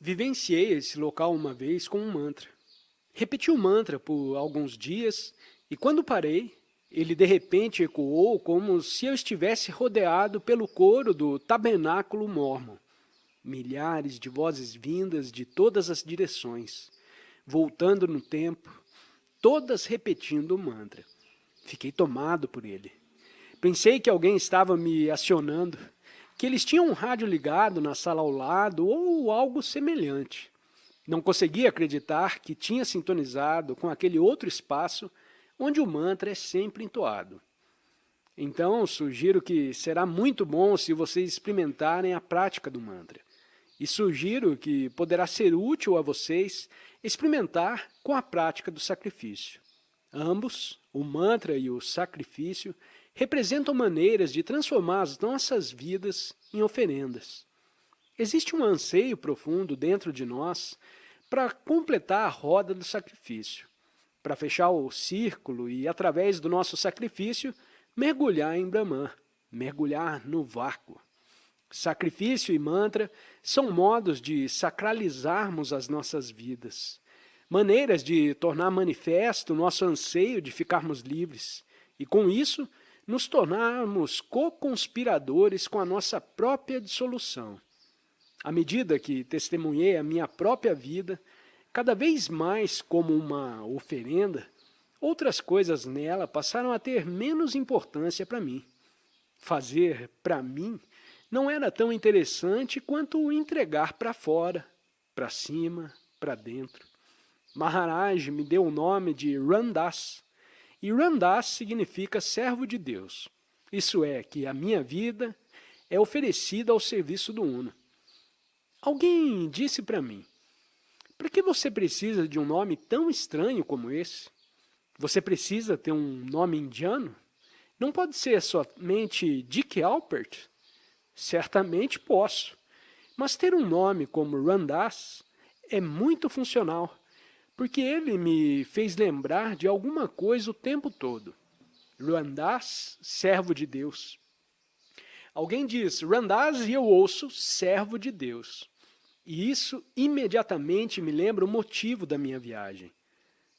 Vivenciei esse local uma vez com um mantra. Repeti o mantra por alguns dias e quando parei, ele de repente ecoou como se eu estivesse rodeado pelo coro do tabernáculo mórmon. Milhares de vozes vindas de todas as direções, voltando no tempo, todas repetindo o mantra. Fiquei tomado por ele. Pensei que alguém estava me acionando, que eles tinham um rádio ligado na sala ao lado ou algo semelhante. Não conseguia acreditar que tinha sintonizado com aquele outro espaço onde o mantra é sempre entoado. Então, sugiro que será muito bom se vocês experimentarem a prática do mantra. E sugiro que poderá ser útil a vocês experimentar com a prática do sacrifício. Ambos, o mantra e o sacrifício, representam maneiras de transformar as nossas vidas em oferendas. Existe um anseio profundo dentro de nós para completar a roda do sacrifício, para fechar o círculo e, através do nosso sacrifício, mergulhar em Brahman, mergulhar no vácuo. Sacrifício e mantra são modos de sacralizarmos as nossas vidas, maneiras de tornar manifesto o nosso anseio de ficarmos livres e, com isso, nos tornarmos co-conspiradores com a nossa própria dissolução. À medida que testemunhei a minha própria vida, cada vez mais como uma oferenda, outras coisas nela passaram a ter menos importância para mim. Fazer para mim não era tão interessante quanto entregar para fora, para cima, para dentro. Maharaj me deu o nome de Ram Dass, e Ram Dass significa servo de Deus. Isso é, que a minha vida é oferecida ao serviço do Uno. Alguém disse para mim, para que você precisa de um nome tão estranho como esse? Você precisa ter um nome indiano? Não pode ser somente Dick Alpert? Certamente posso, mas ter um nome como Ram Dass é muito funcional, porque ele me fez lembrar de alguma coisa o tempo todo. Ram Dass, servo de Deus. Alguém diz Ram Dass e eu ouço servo de Deus. E isso imediatamente me lembra o motivo da minha viagem.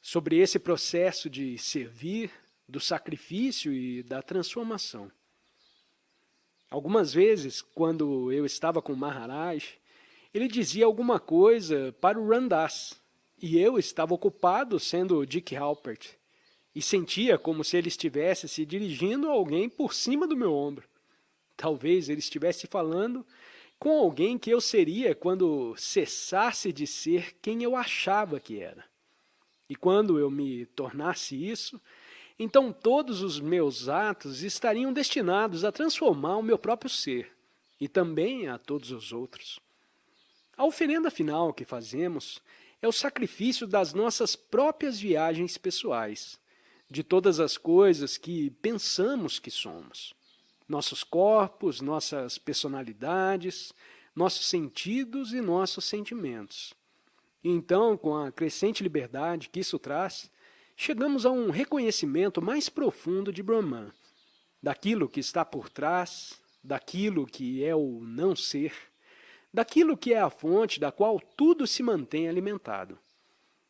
Sobre esse processo de servir, do sacrifício e da transformação. Algumas vezes, quando eu estava com Maharaj, ele dizia alguma coisa para o Ram Dass, e eu estava ocupado sendo Dick Alpert, e sentia como se ele estivesse se dirigindo a alguém por cima do meu ombro. Talvez ele estivesse falando com alguém que eu seria quando cessasse de ser quem eu achava que era. E quando eu me tornasse isso, então todos os meus atos estariam destinados a transformar o meu próprio ser, e também a todos os outros. A oferenda final que fazemos é o sacrifício das nossas próprias viagens pessoais, de todas as coisas que pensamos que somos. Nossos corpos, nossas personalidades, nossos sentidos e nossos sentimentos. E então, com a crescente liberdade que isso traz, chegamos a um reconhecimento mais profundo de Brahman, daquilo que está por trás, daquilo que é o não ser, daquilo que é a fonte da qual tudo se mantém alimentado.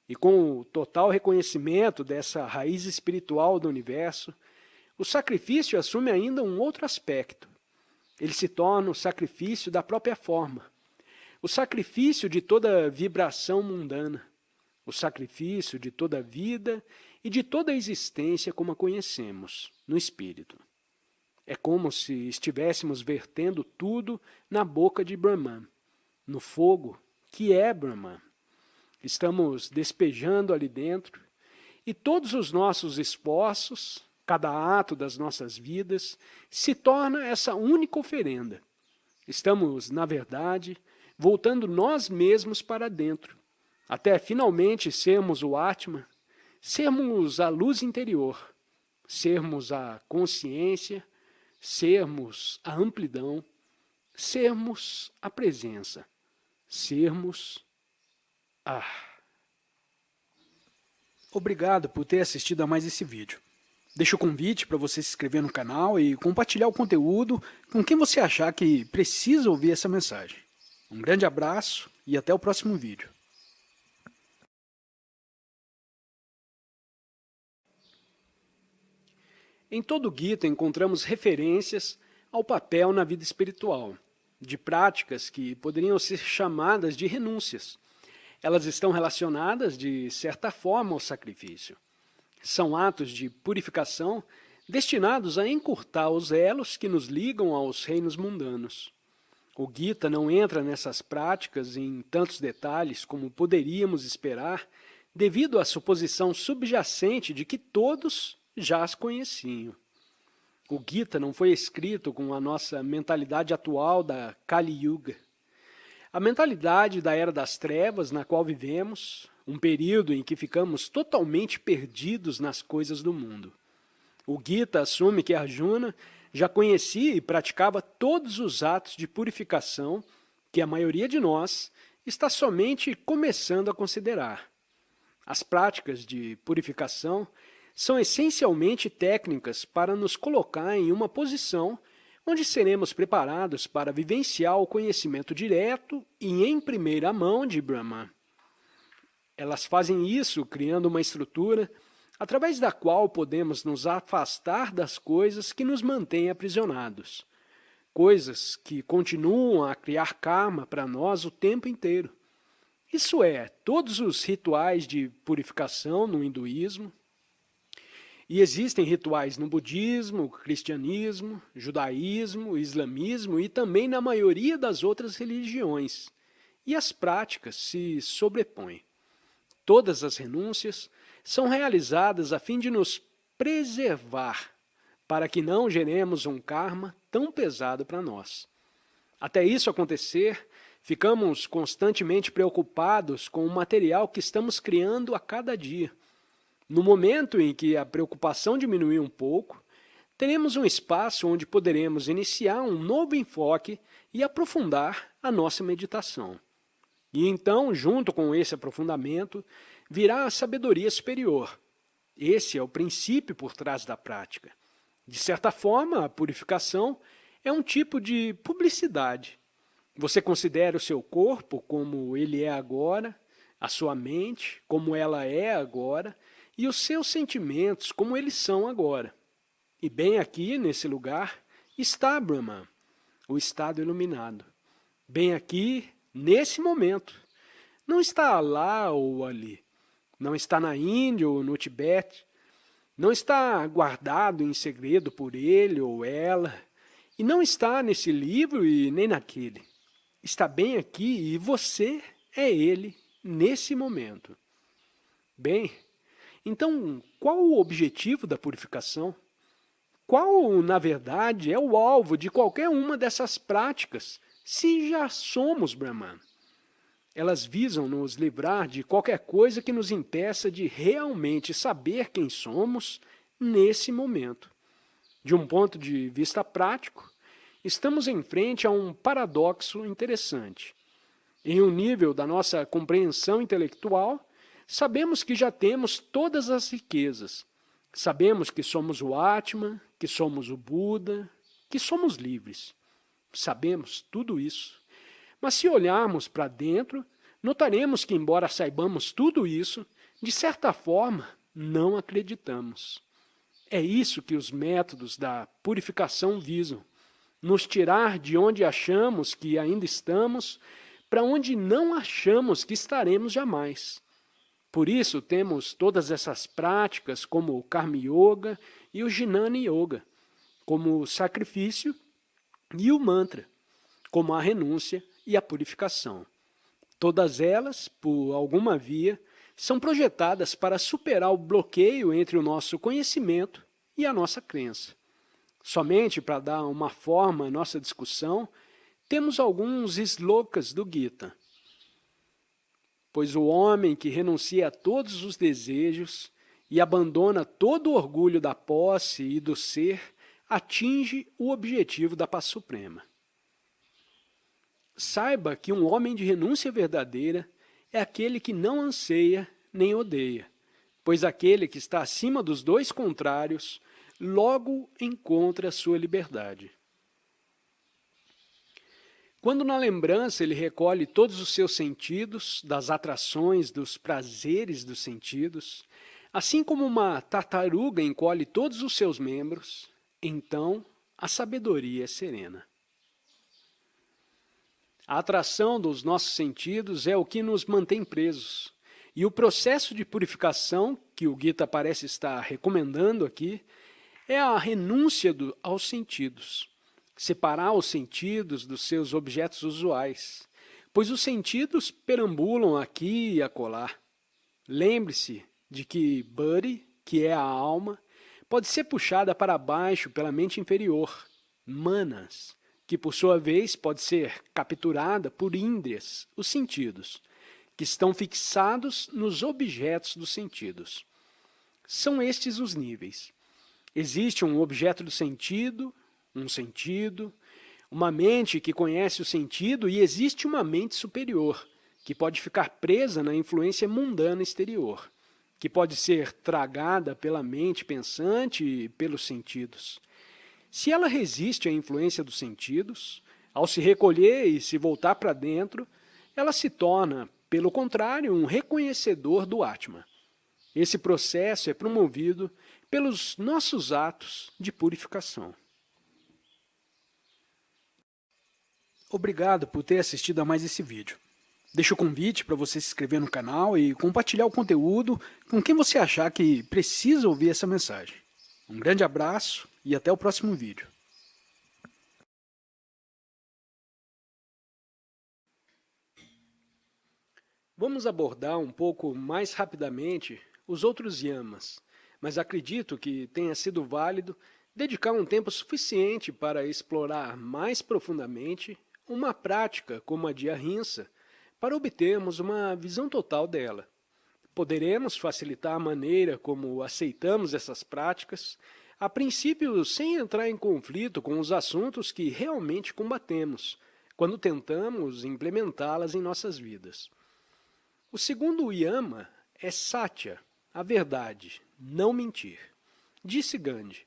E com o total reconhecimento dessa raiz espiritual do universo, o sacrifício assume ainda um outro aspecto. Ele se torna o sacrifício da própria forma, o sacrifício de toda vibração mundana, o sacrifício de toda a vida e de toda a existência como a conhecemos, no espírito. É como se estivéssemos vertendo tudo na boca de Brahman, no fogo que é Brahman. Estamos despejando ali dentro e todos os nossos esforços, cada ato das nossas vidas, se torna essa única oferenda. Estamos, na verdade, voltando nós mesmos para dentro, até finalmente sermos o Atman, sermos a luz interior, sermos a consciência, sermos a amplidão, sermos a presença, sermos a... Obrigado por ter assistido a mais esse vídeo. Deixo o convite para você se inscrever no canal e compartilhar o conteúdo com quem você achar que precisa ouvir essa mensagem. Um grande abraço e até o próximo vídeo. Em todo Gita encontramos referências ao papel na vida espiritual, de práticas que poderiam ser chamadas de renúncias. Elas estão relacionadas, de certa forma, ao sacrifício. São atos de purificação destinados a encurtar os elos que nos ligam aos reinos mundanos. O Gita não entra nessas práticas em tantos detalhes como poderíamos esperar, devido à suposição subjacente de que todos já as conheciam. O Gita não foi escrito com a nossa mentalidade atual da Kali Yuga. A mentalidade da Era das Trevas na qual vivemos, um período em que ficamos totalmente perdidos nas coisas do mundo. O Gita assume que Arjuna já conhecia e praticava todos os atos de purificação que a maioria de nós está somente começando a considerar. As práticas de purificação são essencialmente técnicas para nos colocar em uma posição onde seremos preparados para vivenciar o conhecimento direto e em primeira mão de Brahman. Elas fazem isso criando uma estrutura através da qual podemos nos afastar das coisas que nos mantêm aprisionados, coisas que continuam a criar karma para nós o tempo inteiro. Isso é, todos os rituais de purificação no hinduísmo, e existem rituais no budismo, cristianismo, judaísmo, islamismo e também na maioria das outras religiões, e as práticas se sobrepõem. Todas as renúncias são realizadas a fim de nos preservar, para que não geremos um karma tão pesado para nós. Até isso acontecer, ficamos constantemente preocupados com o material que estamos criando a cada dia. No momento em que a preocupação diminuir um pouco, teremos um espaço onde poderemos iniciar um novo enfoque e aprofundar a nossa meditação. E então, junto com esse aprofundamento, virá a sabedoria superior. Esse é o princípio por trás da prática. De certa forma, a purificação é um tipo de publicidade. Você considera o seu corpo como ele é agora, a sua mente como ela é agora, e os seus sentimentos como eles são agora. E bem aqui, nesse lugar, está Brahman, o estado iluminado. Bem aqui, nesse momento. Não está lá ou ali. Não está na Índia ou no Tibete. Não está guardado em segredo por ele ou ela. E não está nesse livro e nem naquele. Está bem aqui e você é ele nesse momento. Bem, então qual o objetivo da purificação? Qual, na verdade, é o alvo de qualquer uma dessas práticas, se já somos Brahman? Elas visam nos livrar de qualquer coisa que nos impeça de realmente saber quem somos nesse momento. De um ponto de vista prático, estamos em frente a um paradoxo interessante. Em um nível da nossa compreensão intelectual, sabemos que já temos todas as riquezas. Sabemos que somos o Atman, que somos o Buda, que somos livres. Sabemos tudo isso. Mas se olharmos para dentro, notaremos que, embora saibamos tudo isso, de certa forma, não acreditamos. É isso que os métodos da purificação visam, nos tirar de onde achamos que ainda estamos, para onde não achamos que estaremos jamais. Por isso temos todas essas práticas como o Karma Yoga e o Jnana Yoga, como o sacrifício e o mantra, como a renúncia e a purificação. Todas elas, por alguma via, são projetadas para superar o bloqueio entre o nosso conhecimento e a nossa crença. Somente para dar uma forma à nossa discussão, temos alguns slokas do Gita. Pois o homem que renuncia a todos os desejos e abandona todo o orgulho da posse e do ser, atinge o objetivo da paz suprema. Saiba que um homem de renúncia verdadeira é aquele que não anseia nem odeia, pois aquele que está acima dos dois contrários logo encontra a sua liberdade. Quando na lembrança ele recolhe todos os seus sentidos, das atrações, dos prazeres dos sentidos, assim como uma tartaruga encolhe todos os seus membros, então a sabedoria é serena. A atração dos nossos sentidos é o que nos mantém presos. E o processo de purificação, que o Gita parece estar recomendando aqui, é a renúncia aos sentidos. Separar os sentidos dos seus objetos usuais, pois os sentidos perambulam aqui e acolá. Lembre-se de que Buddhi, que é a alma, pode ser puxada para baixo pela mente inferior, manas, que por sua vez pode ser capturada por índrias, os sentidos, que estão fixados nos objetos dos sentidos. São estes os níveis. Existe um objeto do sentido, um sentido, uma mente que conhece o sentido e existe uma mente superior, que pode ficar presa na influência mundana exterior, que pode ser tragada pela mente pensante e pelos sentidos. Se ela resiste à influência dos sentidos, ao se recolher e se voltar para dentro, ela se torna, pelo contrário, um reconhecedor do Atma. Esse processo é promovido pelos nossos atos de purificação. Obrigado por ter assistido a mais esse vídeo. Deixo o convite para você se inscrever no canal e compartilhar o conteúdo com quem você achar que precisa ouvir essa mensagem. Um grande abraço e até o próximo vídeo. Vamos abordar um pouco mais rapidamente os outros yamas, mas acredito que tenha sido válido dedicar um tempo suficiente para explorar mais profundamente uma prática como a de ahimsa, para obtermos uma visão total dela. Poderemos facilitar a maneira como aceitamos essas práticas, a princípio sem entrar em conflito com os assuntos que realmente combatemos, quando tentamos implementá-las em nossas vidas. O segundo yama é satya, a verdade, não mentir. Disse Gandhi,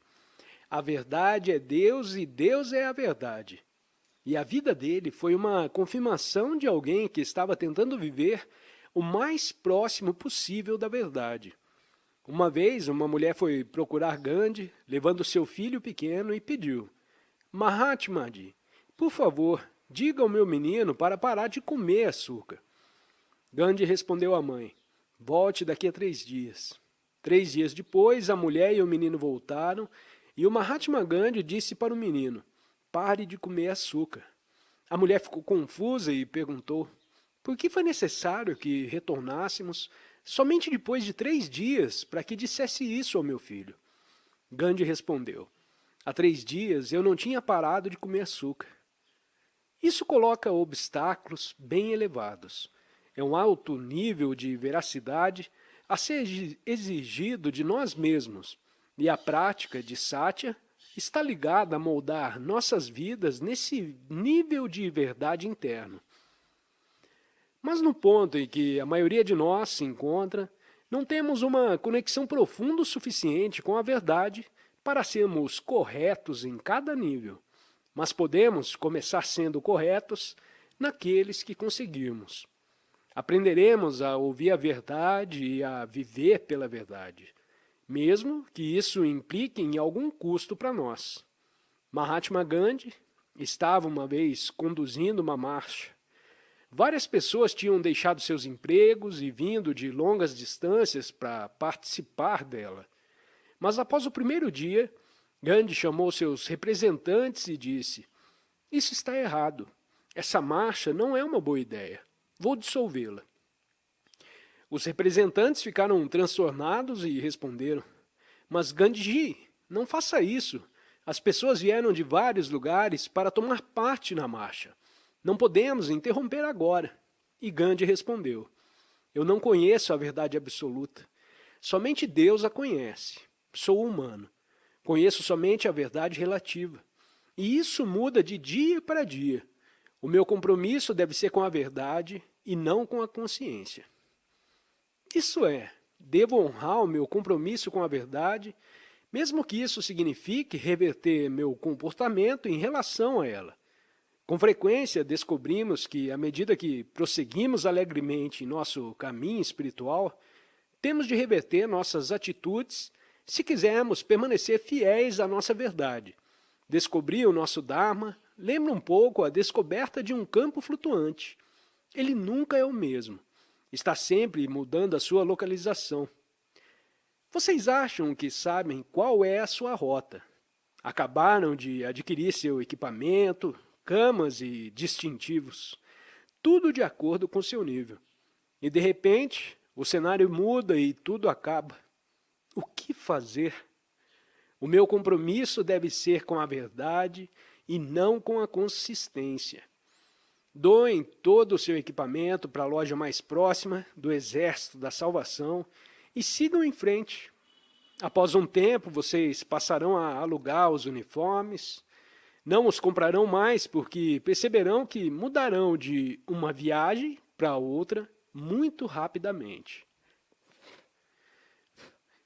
a verdade é Deus e Deus é a verdade. E a vida dele foi uma confirmação de alguém que estava tentando viver o mais próximo possível da verdade. Uma vez, uma mulher foi procurar Gandhi, levando seu filho pequeno, e pediu, Mahatmaji, por favor, diga ao meu menino para parar de comer açúcar. Gandhi respondeu à mãe, volte daqui a 3 dias. 3 dias depois, a mulher e o menino voltaram, e o Mahatma Gandhi disse para o menino, pare de comer açúcar. A mulher ficou confusa e perguntou, por que foi necessário que retornássemos somente depois de 3 dias para que dissesse isso ao meu filho? Gandhi respondeu, há 3 dias eu não tinha parado de comer açúcar. Isso coloca obstáculos bem elevados. É um alto nível de veracidade a ser exigido de nós mesmos, e a prática de Satya está ligada a moldar nossas vidas nesse nível de verdade interno. Mas no ponto em que a maioria de nós se encontra, não temos uma conexão profunda o suficiente com a verdade para sermos corretos em cada nível, mas podemos começar sendo corretos naqueles que conseguirmos. Aprenderemos a ouvir a verdade e a viver pela verdade, mesmo que isso implique em algum custo para nós. Mahatma Gandhi estava uma vez conduzindo uma marcha. Várias pessoas tinham deixado seus empregos e vindo de longas distâncias para participar dela. Mas após o primeiro dia, Gandhi chamou seus representantes e disse, isso está errado. Essa marcha não é uma boa ideia. Vou dissolvê-la. Os representantes ficaram transtornados e responderam, mas Gandhiji, não faça isso. As pessoas vieram de vários lugares para tomar parte na marcha. Não podemos interromper agora. E Gandhi respondeu, eu não conheço a verdade absoluta. Somente Deus a conhece. Sou humano. Conheço somente a verdade relativa. E isso muda de dia para dia. O meu compromisso deve ser com a verdade e não com a consciência. Isso é, devo honrar o meu compromisso com a verdade, mesmo que isso signifique reverter meu comportamento em relação a ela. Com frequência, descobrimos que, à medida que prosseguimos alegremente em nosso caminho espiritual, temos de reverter nossas atitudes se quisermos permanecer fiéis à nossa verdade. Descobrir o nosso Dharma lembra um pouco a descoberta de um campo flutuante. Ele nunca é o mesmo. Está sempre mudando a sua localização. Vocês acham que sabem qual é a sua rota? Acabaram de adquirir seu equipamento, camas e distintivos, tudo de acordo com seu nível. E de repente, o cenário muda e tudo acaba. O que fazer? O meu compromisso deve ser com a verdade e não com a consistência. Doem todo o seu equipamento para a loja mais próxima do Exército da Salvação e sigam em frente. Após um tempo, vocês passarão a alugar os uniformes, não os comprarão mais porque perceberão que mudarão de uma viagem para outra muito rapidamente.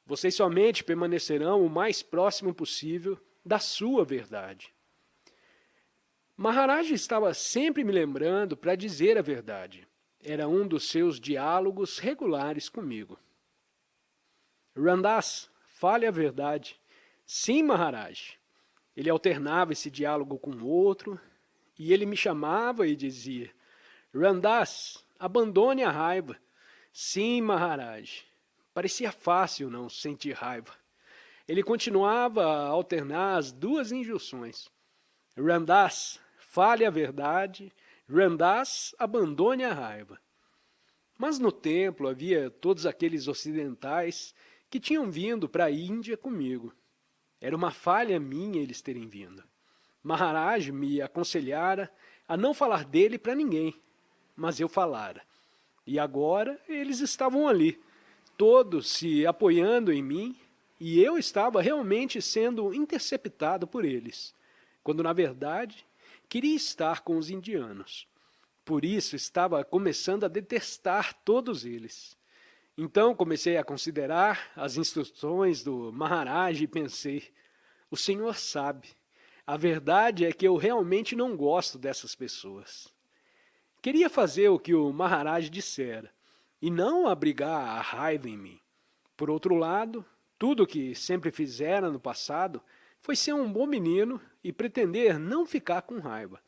Vocês somente permanecerão o mais próximo possível da sua verdade. Maharaj estava sempre me lembrando para dizer a verdade. Era um dos seus diálogos regulares comigo. Ramdas, fale a verdade. Sim, Maharaj. Ele alternava esse diálogo com o outro, e ele me chamava e dizia, Ramdas, abandone a raiva. Sim, Maharaj. Parecia fácil não sentir raiva. Ele continuava a alternar as duas injunções. Ramdas, fale a verdade. Ramdas, abandone a raiva. Mas no templo havia todos aqueles ocidentais que tinham vindo para a Índia comigo. Era uma falha minha eles terem vindo. Maharaj me aconselhara a não falar dele para ninguém, mas eu falara. E agora eles estavam ali, todos se apoiando em mim, e eu estava realmente sendo interceptado por eles, quando na verdade queria estar com os indianos. Por isso estava começando a detestar todos eles. Então comecei a considerar as instruções do Maharaj e pensei, o Senhor sabe, a verdade é que eu realmente não gosto dessas pessoas. Queria fazer o que o Maharaj dissera, e não abrigar a raiva em mim. Por outro lado, tudo o que sempre fizera no passado foi ser um bom menino e pretender não ficar com raiva.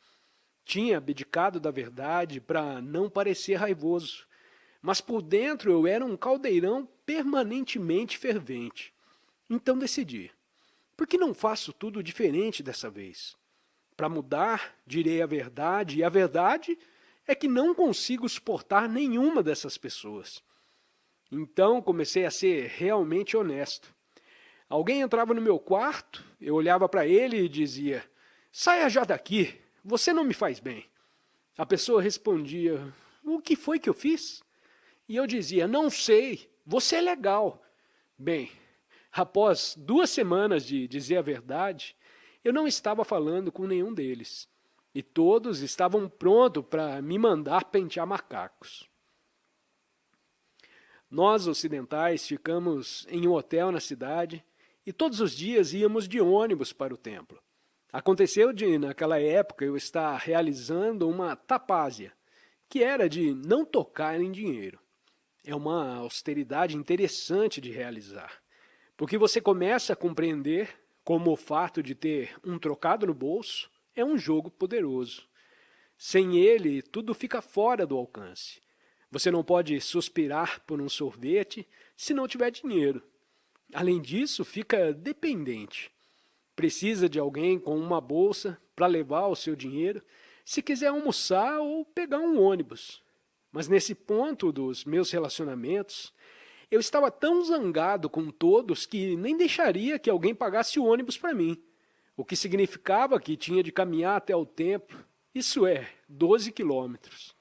Tinha abdicado da verdade para não parecer raivoso, mas por dentro eu era um caldeirão permanentemente fervente. Então decidi, por que não faço tudo diferente dessa vez? Para mudar, direi a verdade, e a verdade é que não consigo suportar nenhuma dessas pessoas. Então comecei a ser realmente honesto. Alguém entrava no meu quarto, eu olhava para ele e dizia, saia já daqui, você não me faz bem. A pessoa respondia, o que foi que eu fiz? E eu dizia, não sei, você é legal. Bem, após 2 semanas de dizer a verdade, eu não estava falando com nenhum deles. E todos estavam prontos para me mandar pentear macacos. Nós, ocidentais, ficamos em um hotel na cidade e todos os dias íamos de ônibus para o templo. Aconteceu de, naquela época, eu estar realizando uma tapásia, que era de não tocar em dinheiro. É uma austeridade interessante de realizar, porque você começa a compreender como o fato de ter um trocado no bolso é um jogo poderoso. Sem ele, tudo fica fora do alcance. Você não pode suspirar por um sorvete se não tiver dinheiro. Além disso, fica dependente. Precisa de alguém com uma bolsa para levar o seu dinheiro se quiser almoçar ou pegar um ônibus. Mas nesse ponto dos meus relacionamentos, eu estava tão zangado com todos que nem deixaria que alguém pagasse o ônibus para mim. O que significava que tinha de caminhar até o templo, isso é, 12 quilômetros.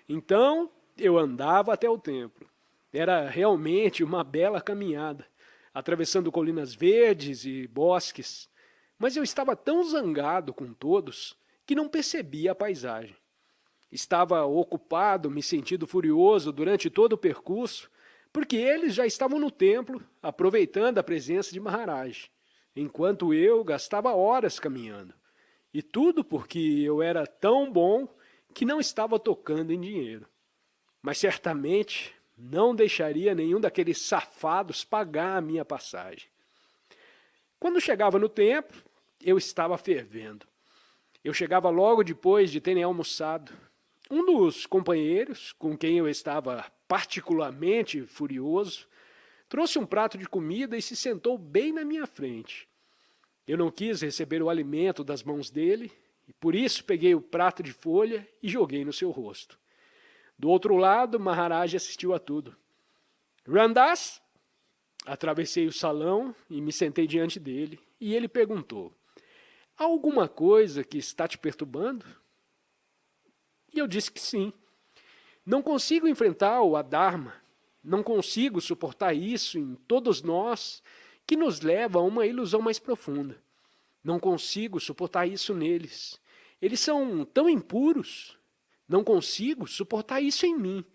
Então, eu andava até o templo. Era realmente uma bela caminhada, atravessando colinas verdes e bosques. Mas eu estava tão zangado com todos que não percebia a paisagem. Estava ocupado, me sentindo furioso durante todo o percurso, porque eles já estavam no templo, aproveitando a presença de Maharaj, enquanto eu gastava horas caminhando. E tudo porque eu era tão bom que não estava tocando em dinheiro. Mas certamente não deixaria nenhum daqueles safados pagar a minha passagem. Quando chegava no templo, eu estava fervendo. Eu chegava logo depois de terem almoçado. Um dos companheiros, com quem eu estava particularmente furioso, trouxe um prato de comida e se sentou bem na minha frente. Eu não quis receber o alimento das mãos dele, e por isso peguei o prato de folha e joguei no seu rosto. Do outro lado, Maharaj assistiu a tudo. Ramdas? Atravessei o salão e me sentei diante dele, e ele perguntou, há alguma coisa que está te perturbando? E eu disse que sim. Não consigo enfrentar o Adharma, não consigo suportar isso em todos nós, que nos leva a uma ilusão mais profunda. Não consigo suportar isso neles. Eles são tão impuros. Não consigo suportar isso em mim.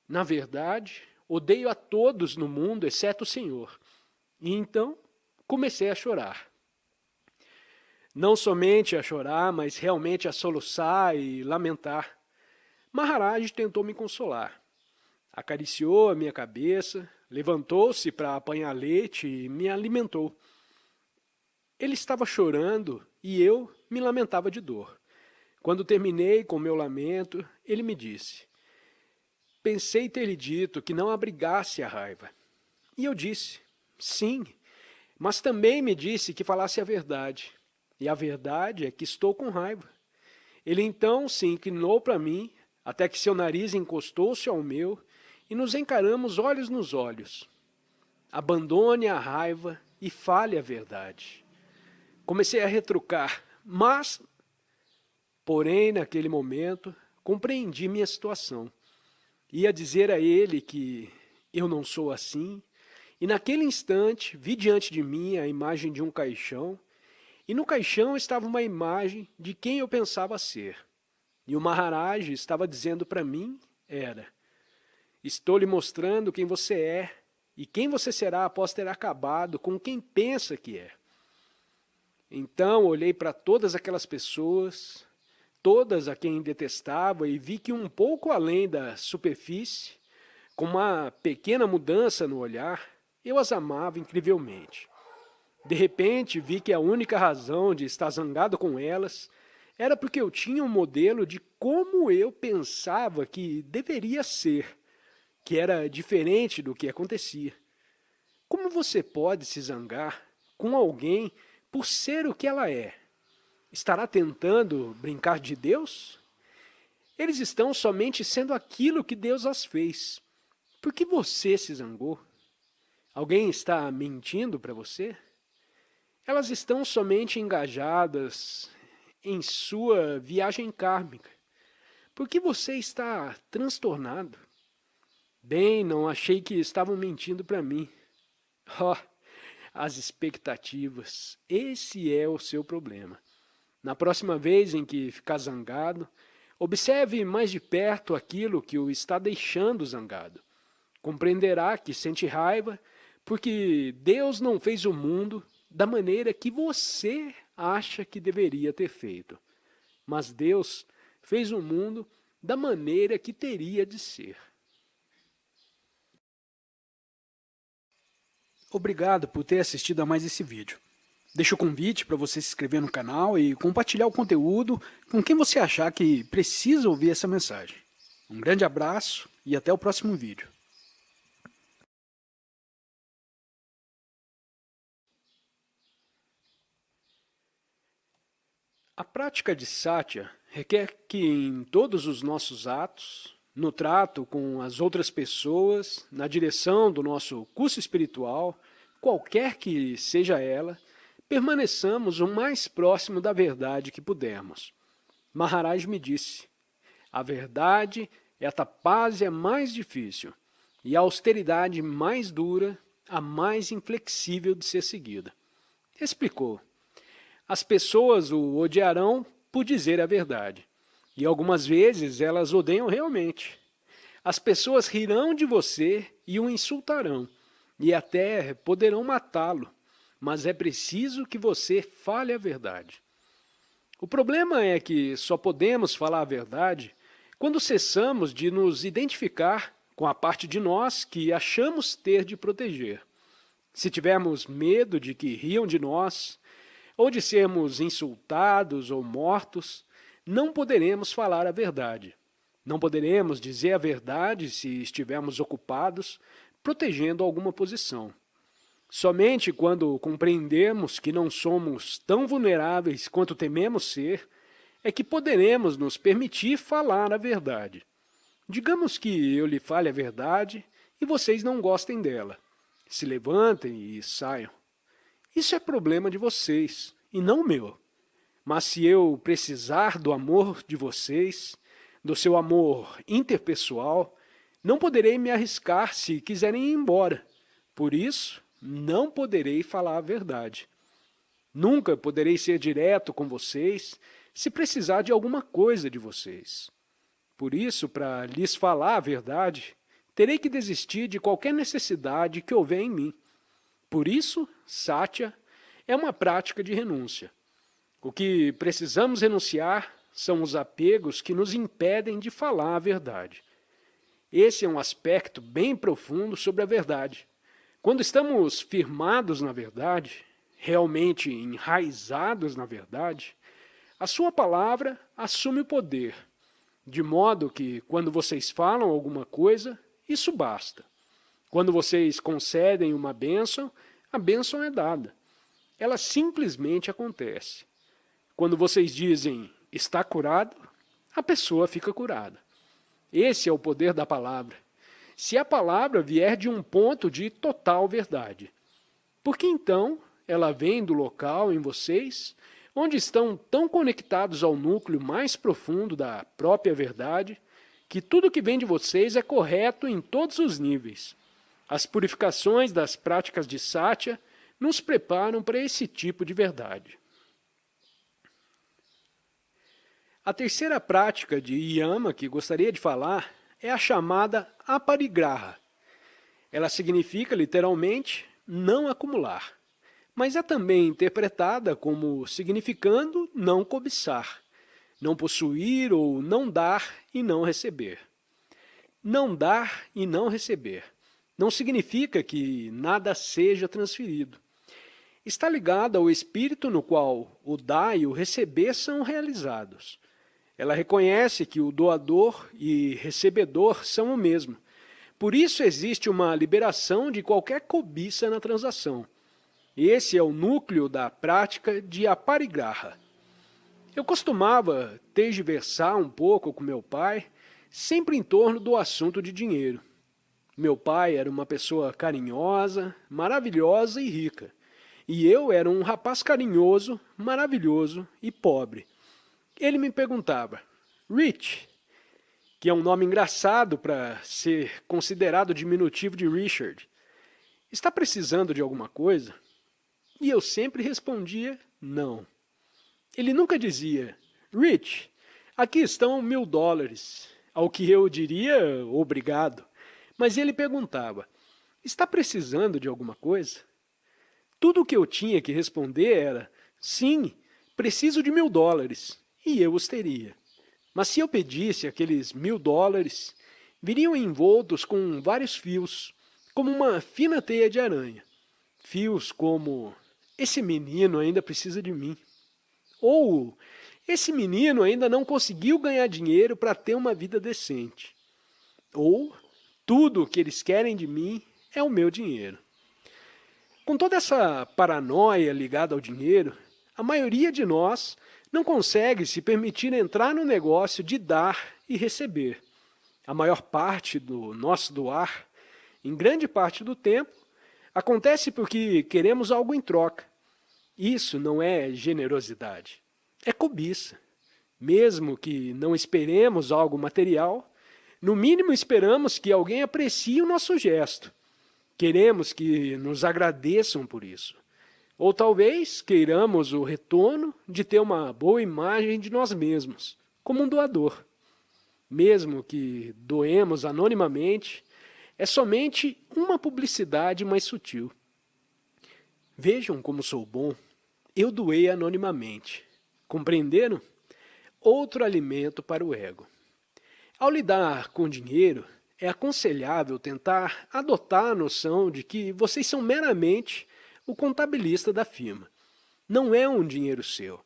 Na verdade, odeio a todos no mundo, exceto o Senhor. E então, comecei a chorar. Não somente a chorar, mas realmente a soluçar e lamentar. Maharaj tentou me consolar. Acariciou a minha cabeça, levantou-se para apanhar leite e me alimentou. Ele estava chorando e eu me lamentava de dor. Quando terminei com meu lamento, ele me disse, pensei ter-lhe dito que não abrigasse a raiva. E eu disse, sim, mas também me disse que falasse a verdade. E a verdade é que estou com raiva. Ele então se inclinou para mim, até que seu nariz encostou-se ao meu, e nos encaramos olhos nos olhos. Abandone a raiva e fale a verdade. Comecei a retrucar, mas, porém, naquele momento, compreendi minha situação. Ia dizer a ele que eu não sou assim, e naquele instante vi diante de mim a imagem de um caixão, e no caixão estava uma imagem de quem eu pensava ser. E o Maharaj estava dizendo para mim, estou lhe mostrando quem você é, e quem você será após ter acabado com quem pensa que é. Então olhei para todas aquelas pessoas, todas a quem detestava, e vi que um pouco além da superfície, com uma pequena mudança no olhar, eu as amava incrivelmente. De repente vi que a única razão de estar zangado com elas era porque eu tinha um modelo de como eu pensava que deveria ser, que era diferente do que acontecia. Como você pode se zangar com alguém por ser o que ela é? Estará tentando brincar de Deus? Eles estão somente sendo aquilo que Deus as fez. Por que você se zangou? Alguém está mentindo para você? Elas estão somente engajadas em sua viagem kármica. Por que você está transtornado? Bem, não achei que estavam mentindo para mim. Oh, as expectativas. Esse é o seu problema. Na próxima vez em que ficar zangado, observe mais de perto aquilo que o está deixando zangado. Compreenderá que sente raiva porque Deus não fez o mundo da maneira que você acha que deveria ter feito. Mas Deus fez o mundo da maneira que teria de ser. Obrigado por ter assistido a mais esse vídeo. Deixo o convite para você se inscrever no canal e compartilhar o conteúdo com quem você achar que precisa ouvir essa mensagem. Um grande abraço e até o próximo vídeo. A prática de Satya requer que em todos os nossos atos, no trato com as outras pessoas, na direção do nosso curso espiritual, qualquer que seja ela, permaneçamos o mais próximo da verdade que pudermos. Maharaj me disse, a verdade é a tapásia mais difícil e a austeridade mais dura, a mais inflexível de ser seguida. Explicou. As pessoas o odiarão por dizer a verdade, e algumas vezes elas odeiam realmente. As pessoas rirão de você e o insultarão, e até poderão matá-lo, mas é preciso que você fale a verdade. O problema é que só podemos falar a verdade quando cessamos de nos identificar com a parte de nós que achamos ter de proteger. Se tivermos medo de que riam de nós, ou de sermos insultados ou mortos, não poderemos falar a verdade. Não poderemos dizer a verdade se estivermos ocupados protegendo alguma posição. Somente quando compreendemos que não somos tão vulneráveis quanto tememos ser, é que poderemos nos permitir falar a verdade. Digamos que eu lhe fale a verdade e vocês não gostem dela. Se levantem e saiam. Isso é problema de vocês e não meu. Mas se eu precisar do amor de vocês, do seu amor interpessoal, não poderei me arriscar se quiserem ir embora. Por isso, não poderei falar a verdade. Nunca poderei ser direto com vocês se precisar de alguma coisa de vocês. Por isso, para lhes falar a verdade, terei que desistir de qualquer necessidade que houver em mim. Por isso, Satya é uma prática de renúncia. O que precisamos renunciar são os apegos que nos impedem de falar a verdade. Esse é um aspecto bem profundo sobre a verdade. Quando estamos firmados na verdade, realmente enraizados na verdade, a sua palavra assume o poder, de modo que, quando vocês falam alguma coisa, isso basta. Quando vocês concedem uma bênção, a bênção é dada. Ela simplesmente acontece. Quando vocês dizem, está curado, a pessoa fica curada. Esse é o poder da palavra. Se a palavra vier de um ponto de total verdade. Porque então ela vem do local em vocês, onde estão tão conectados ao núcleo mais profundo da própria verdade, que tudo que vem de vocês é correto em todos os níveis. As purificações das práticas de Satya nos preparam para esse tipo de verdade. A terceira prática de Yama que gostaria de falar é a chamada aparigraha. Ela significa, literalmente, não acumular, mas é também interpretada como significando não cobiçar, não possuir ou não dar e não receber. Não dar e não receber não significa que nada seja transferido. Está ligado ao espírito no qual o dar e o receber são realizados. Ela reconhece que o doador e recebedor são o mesmo. Por isso existe uma liberação de qualquer cobiça na transação. Esse é o núcleo da prática de aparigraha. Eu costumava tergiversar um pouco com meu pai, sempre em torno do assunto de dinheiro. Meu pai era uma pessoa carinhosa, maravilhosa e rica. E eu era um rapaz carinhoso, maravilhoso e pobre. Ele me perguntava, Rich, que é um nome engraçado para ser considerado diminutivo de Richard, está precisando de alguma coisa? E eu sempre respondia, não. Ele nunca dizia, Rich, aqui estão $1000, ao que eu diria, obrigado. Mas ele perguntava, está precisando de alguma coisa? Tudo o que eu tinha que responder era, sim, preciso de $1000, e eu os teria. Mas se eu pedisse aqueles $1000, viriam envoltos com vários fios, como uma fina teia de aranha. Fios como, esse menino ainda precisa de mim. Ou, esse menino ainda não conseguiu ganhar dinheiro para ter uma vida decente. Ou, tudo o que eles querem de mim é o meu dinheiro. Com toda essa paranoia ligada ao dinheiro, a maioria de nós não consegue se permitir entrar no negócio de dar e receber. A maior parte do nosso doar, em grande parte do tempo, acontece porque queremos algo em troca. Isso não é generosidade, é cobiça. Mesmo que não esperemos algo material, no mínimo esperamos que alguém aprecie o nosso gesto. Queremos que nos agradeçam por isso. Ou talvez queiramos o retorno de ter uma boa imagem de nós mesmos, como um doador. Mesmo que doemos anonimamente, é somente uma publicidade mais sutil. Vejam como sou bom. Eu doei anonimamente. Compreenderam? Outro alimento para o ego. Ao lidar com dinheiro, é aconselhável tentar adotar a noção de que vocês são meramente o contabilista da firma. Não é um dinheiro seu.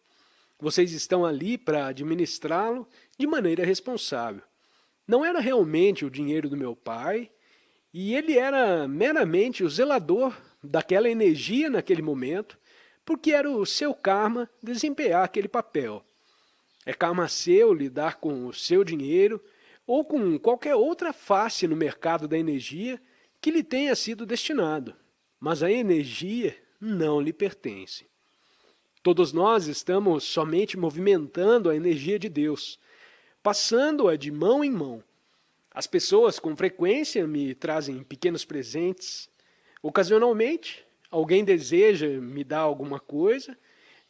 Vocês estão ali para administrá-lo de maneira responsável. Não era realmente o dinheiro do meu pai, e ele era meramente o zelador daquela energia naquele momento, porque era o seu karma desempenhar aquele papel. É karma seu lidar com o seu dinheiro ou com qualquer outra face no mercado da energia que lhe tenha sido destinado. Mas a energia não lhe pertence. Todos nós estamos somente movimentando a energia de Deus, passando-a de mão em mão. As pessoas com frequência me trazem pequenos presentes. Ocasionalmente, alguém deseja me dar alguma coisa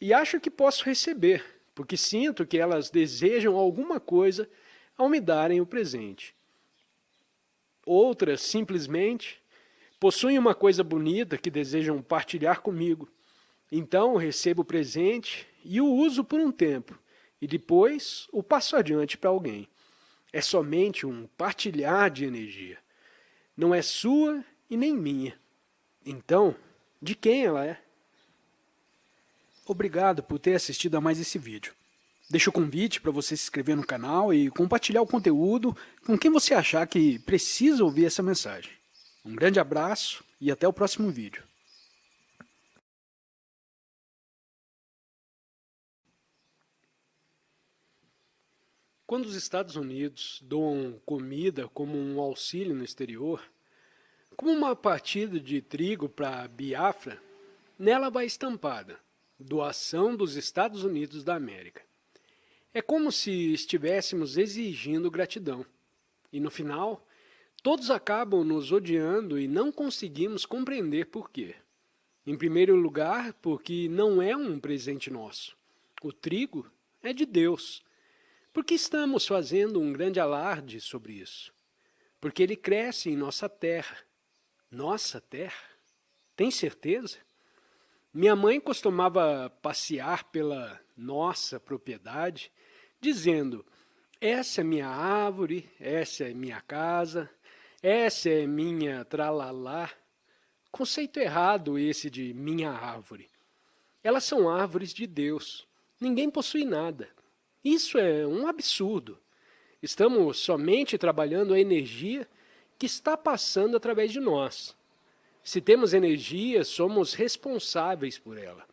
e acho que posso receber, porque sinto que elas desejam alguma coisa ao me darem o presente. Outras, simplesmente, possuem uma coisa bonita que desejam partilhar comigo. Então recebo o presente e o uso por um tempo, e depois o passo adiante para alguém. É somente um partilhar de energia. Não é sua e nem minha. Então, de quem ela é? Obrigado por ter assistido a mais esse vídeo. Deixo o convite para você se inscrever no canal e compartilhar o conteúdo com quem você achar que precisa ouvir essa mensagem. Um grande abraço e até o próximo vídeo. Quando os Estados Unidos doam comida como um auxílio no exterior, como uma partida de trigo para Biafra, nela vai estampada: doação dos Estados Unidos da América. É como se estivéssemos exigindo gratidão. E no final, todos acabam nos odiando e não conseguimos compreender por quê. Em primeiro lugar, porque não é um presente nosso. O trigo é de Deus. Por que estamos fazendo um grande alarde sobre isso? Porque ele cresce em nossa terra. Nossa terra? Tem certeza? Minha mãe costumava passear pela nossa propriedade, dizendo: essa é minha árvore, essa é minha casa, essa é minha tralalá. Conceito errado esse de minha árvore. Elas são árvores de Deus. Ninguém possui nada. Isso é um absurdo. Estamos somente trabalhando a energia que está passando através de nós. Se temos energia, somos responsáveis por ela.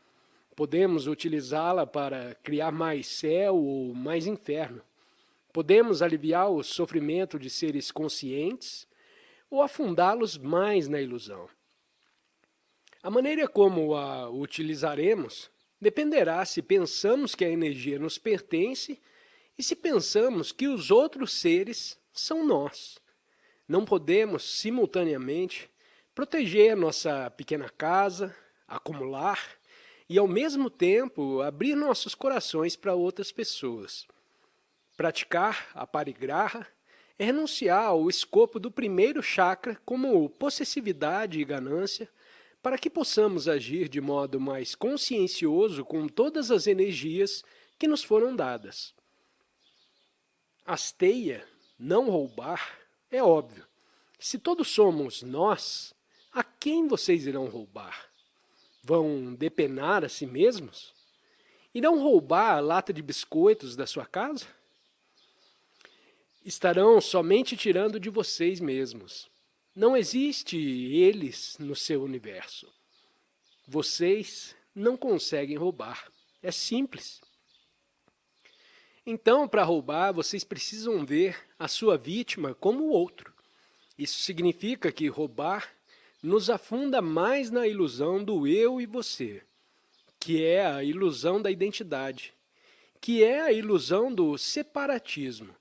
Podemos utilizá-la para criar mais céu ou mais inferno. Podemos aliviar o sofrimento de seres conscientes ou afundá-los mais na ilusão. A maneira como a utilizaremos dependerá se pensamos que a energia nos pertence e se pensamos que os outros seres são nós. Não podemos, simultaneamente, proteger nossa pequena casa, acumular e, ao mesmo tempo, abrir nossos corações para outras pessoas. Praticar a parigraha é renunciar ao escopo do primeiro chakra como possessividade e ganância, para que possamos agir de modo mais consciencioso com todas as energias que nos foram dadas. Asteia, não roubar, é óbvio. Se todos somos nós, a quem vocês irão roubar? Vão depenar a si mesmos? Irão roubar a lata de biscoitos da sua casa? Estarão somente tirando de vocês mesmos. Não existe eles no seu universo. Vocês não conseguem roubar. É simples. Então, para roubar, vocês precisam ver a sua vítima como o outro. Isso significa que roubar nos afunda mais na ilusão do eu e você, que é a ilusão da identidade, que é a ilusão do separatismo.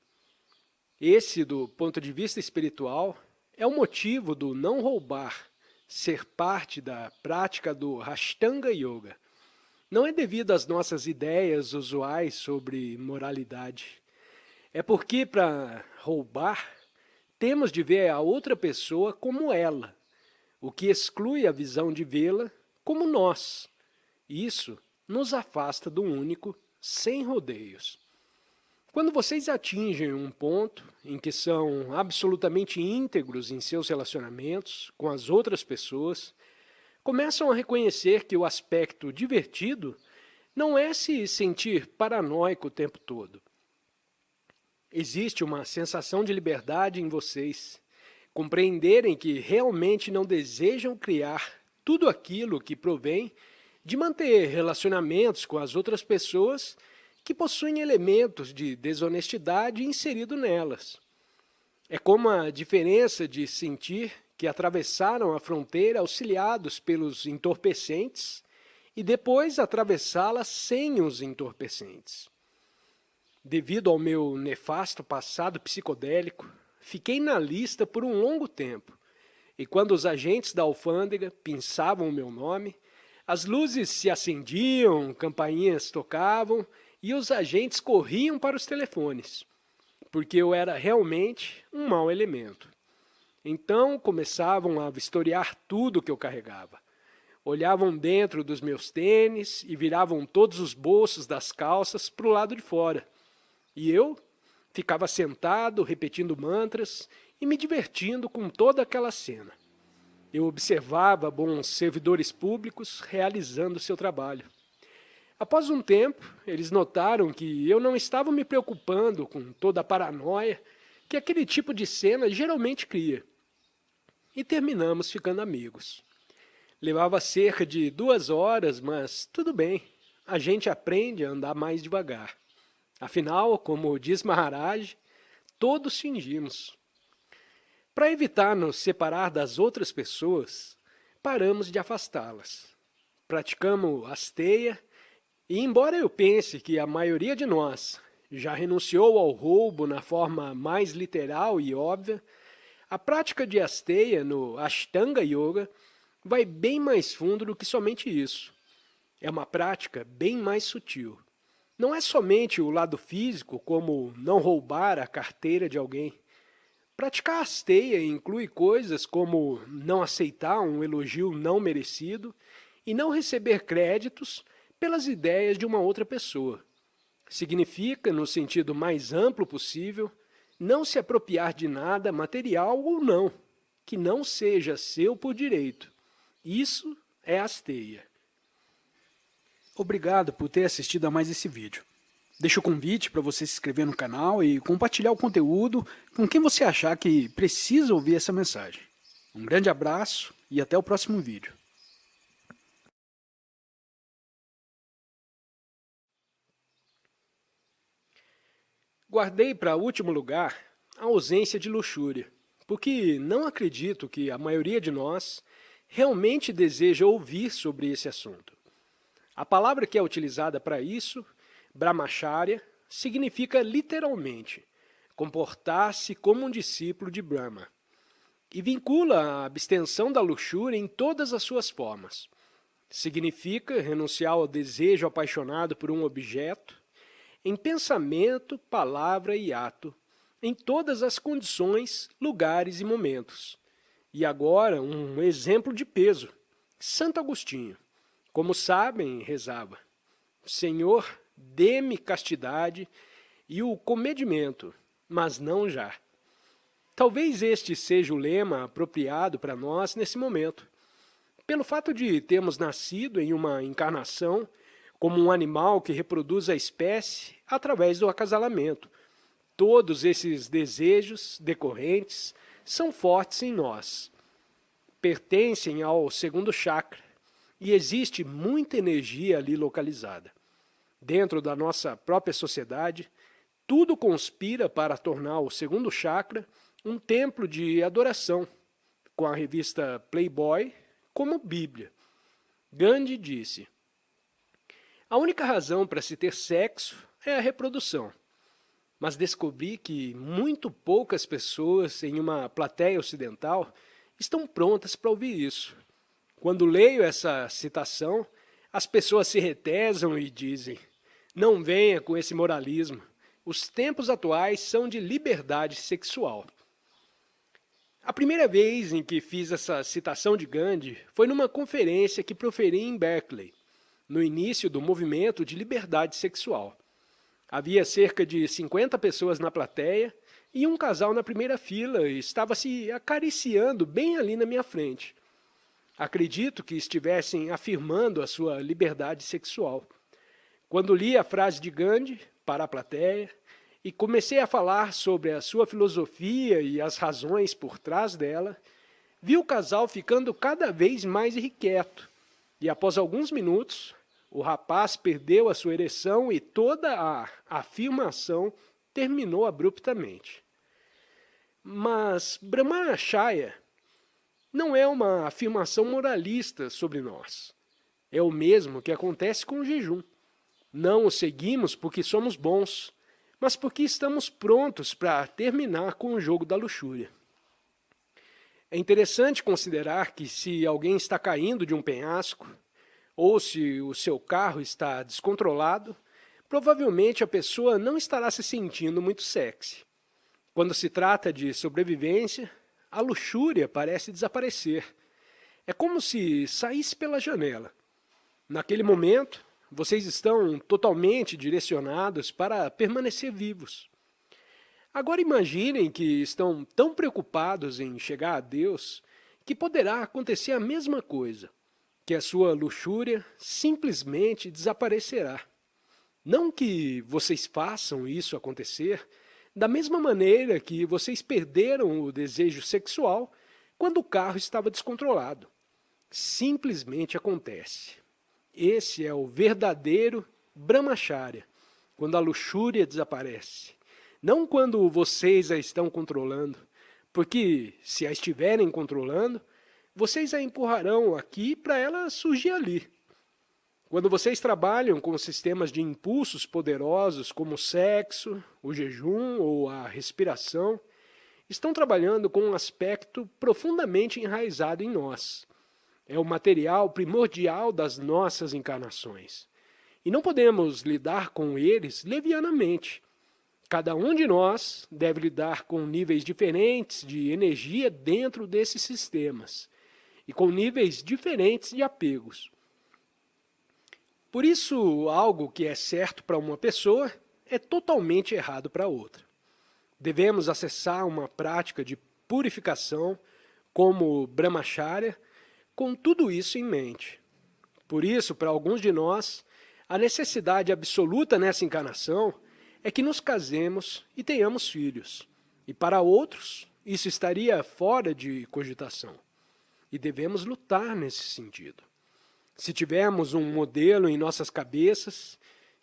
Esse, do ponto de vista espiritual, é o motivo do não roubar ser parte da prática do Ashtanga Yoga. Não é devido às nossas ideias usuais sobre moralidade. É porque, para roubar, temos de ver a outra pessoa como ela, o que exclui a visão de vê-la como nós. Isso nos afasta do único sem rodeios. Quando vocês atingem um ponto em que são absolutamente íntegros em seus relacionamentos com as outras pessoas, começam a reconhecer que o aspecto divertido não é se sentir paranoico o tempo todo. Existe uma sensação de liberdade em vocês, compreenderem que realmente não desejam criar tudo aquilo que provém de manter relacionamentos com as outras pessoas que possuem elementos de desonestidade inserido nelas. É como a diferença de sentir que atravessaram a fronteira auxiliados pelos entorpecentes e depois atravessá-la sem os entorpecentes. Devido ao meu nefasto passado psicodélico, fiquei na lista por um longo tempo, e quando os agentes da alfândega pinçavam o meu nome, as luzes se acendiam, campainhas tocavam e os agentes corriam para os telefones, porque eu era realmente um mau elemento. Então começavam a vistoriar tudo que eu carregava. Olhavam dentro dos meus tênis e viravam todos os bolsos das calças para o lado de fora. E eu ficava sentado, repetindo mantras e me divertindo com toda aquela cena. Eu observava bons servidores públicos realizando seu trabalho. Após um tempo, eles notaram que eu não estava me preocupando com toda a paranoia que aquele tipo de cena geralmente cria. E terminamos ficando amigos. Levava cerca de 2 horas, mas tudo bem, a gente aprende a andar mais devagar. Afinal, como diz Maharaj, todos fingimos. Para evitar nos separar das outras pessoas, paramos de afastá-las. Praticamos asteia e, embora eu pense que a maioria de nós já renunciou ao roubo na forma mais literal e óbvia, a prática de asteia no Ashtanga Yoga vai bem mais fundo do que somente isso. É uma prática bem mais sutil. Não é somente o lado físico, como não roubar a carteira de alguém. Praticar asteia inclui coisas como não aceitar um elogio não merecido e não receber créditos pelas ideias de uma outra pessoa. Significa, no sentido mais amplo possível, não se apropriar de nada, material ou não, que não seja seu por direito. Isso é asteia. Obrigado por ter assistido a mais esse vídeo. Deixo o convite para você se inscrever no canal e compartilhar o conteúdo com quem você achar que precisa ouvir essa mensagem. Um grande abraço e até o próximo vídeo. Guardei para último lugar a ausência de luxúria, porque não acredito que a maioria de nós realmente deseja ouvir sobre esse assunto. A palavra que é utilizada para isso, Brahmacharya, significa literalmente comportar-se como um discípulo de Brahma e vincula a abstenção da luxúria em todas as suas formas. Significa renunciar ao desejo apaixonado por um objeto, em pensamento, palavra e ato, em todas as condições, lugares e momentos. E agora um exemplo de peso, Santo Agostinho. Como sabem, rezava: Senhor, dê-me castidade e o comedimento, mas não já. Talvez este seja o lema apropriado para nós nesse momento. Pelo fato de termos nascido em uma encarnação como um animal que reproduz a espécie através do acasalamento, todos esses desejos decorrentes são fortes em nós. Pertencem ao segundo chakra e existe muita energia ali localizada. Dentro da nossa própria sociedade, tudo conspira para tornar o segundo chakra um templo de adoração, com a revista Playboy como Bíblia. Gandhi disse: a única razão para se ter sexo é a reprodução. Mas descobri que muito poucas pessoas em uma plateia ocidental estão prontas para ouvir isso. Quando leio essa citação, as pessoas se retesam e dizem: não venha com esse moralismo, os tempos atuais são de liberdade sexual. A primeira vez em que fiz essa citação de Gandhi foi numa conferência que proferi em Berkeley. no início do movimento de liberdade sexual. Havia cerca de 50 pessoas na plateia e um casal na primeira fila estava se acariciando bem ali na minha frente. Acredito que estivessem afirmando a sua liberdade sexual. Quando li a frase de Gandhi para a plateia e comecei a falar sobre a sua filosofia e as razões por trás dela, vi o casal ficando cada vez mais irrequieto e, após alguns minutos, o rapaz perdeu a sua ereção e toda a afirmação terminou abruptamente. Mas Brahmacharya não é uma afirmação moralista sobre nós. É o mesmo que acontece com o jejum. Não o seguimos porque somos bons, mas porque estamos prontos para terminar com o jogo da luxúria. É interessante considerar que se alguém está caindo de um penhasco, ou se o seu carro está descontrolado, provavelmente a pessoa não estará se sentindo muito sexy. Quando se trata de sobrevivência, a luxúria parece desaparecer. É como se saísse pela janela. Naquele momento, vocês estão totalmente direcionados para permanecer vivos. Agora imaginem que estão tão preocupados em chegar a Deus que poderá acontecer a mesma coisa, que a sua luxúria simplesmente desaparecerá. Não que vocês façam isso acontecer da mesma maneira que vocês perderam o desejo sexual quando o carro estava descontrolado. Simplesmente acontece. Esse é o verdadeiro Brahmacharya, quando a luxúria desaparece. Não quando vocês a estão controlando, porque se a estiverem controlando, vocês a empurrarão aqui para ela surgir ali. Quando vocês trabalham com sistemas de impulsos poderosos como o sexo, o jejum ou a respiração, estão trabalhando com um aspecto profundamente enraizado em nós. É o material primordial das nossas encarnações. E não podemos lidar com eles levianamente. Cada um de nós deve lidar com níveis diferentes de energia dentro desses sistemas e com níveis diferentes de apegos. Por isso, algo que é certo para uma pessoa é totalmente errado para outra. Devemos acessar uma prática de purificação como Brahmacharya com tudo isso em mente. Por isso, para alguns de nós, a necessidade absoluta nessa encarnação é que nos casemos e tenhamos filhos. E para outros, isso estaria fora de cogitação. E devemos lutar nesse sentido. Se tivermos um modelo em nossas cabeças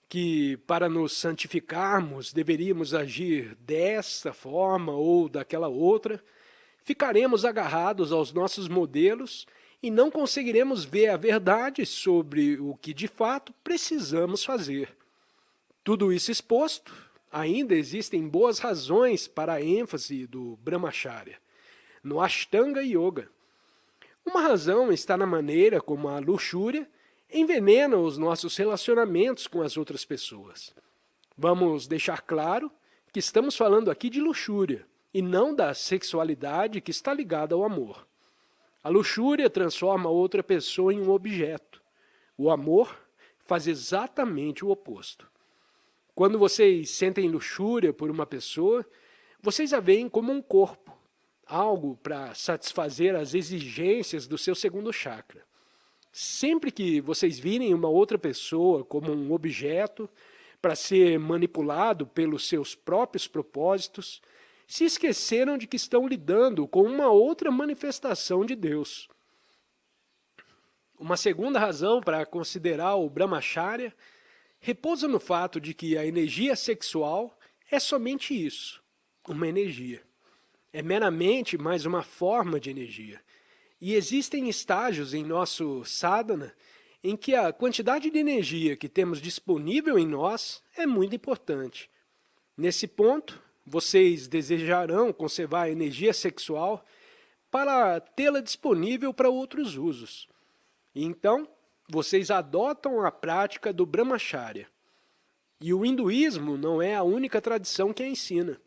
que, para nos santificarmos, deveríamos agir desta forma ou daquela outra, ficaremos agarrados aos nossos modelos e não conseguiremos ver a verdade sobre o que de fato precisamos fazer. Tudo isso exposto, ainda existem boas razões para a ênfase do Brahmacharya, no Ashtanga Yoga. Uma razão está na maneira como a luxúria envenena os nossos relacionamentos com as outras pessoas. Vamos deixar claro que estamos falando aqui de luxúria e não da sexualidade que está ligada ao amor. A luxúria transforma outra pessoa em um objeto. O amor faz exatamente o oposto. Quando vocês sentem luxúria por uma pessoa, vocês a veem como um corpo, algo para satisfazer as exigências do seu segundo chakra. Sempre que vocês virem uma outra pessoa como um objeto para ser manipulado pelos seus próprios propósitos, se esqueceram de que estão lidando com uma outra manifestação de Deus. Uma segunda razão para considerar o Brahmacharya repousa no fato de que a energia sexual é somente isso, uma energia. É meramente mais uma forma de energia. E existem estágios em nosso sadhana em que a quantidade de energia que temos disponível em nós é muito importante. Nesse ponto, vocês desejarão conservar a energia sexual para tê-la disponível para outros usos. E então, vocês adotam a prática do Brahmacharya. E o hinduísmo não é a única tradição que a ensina.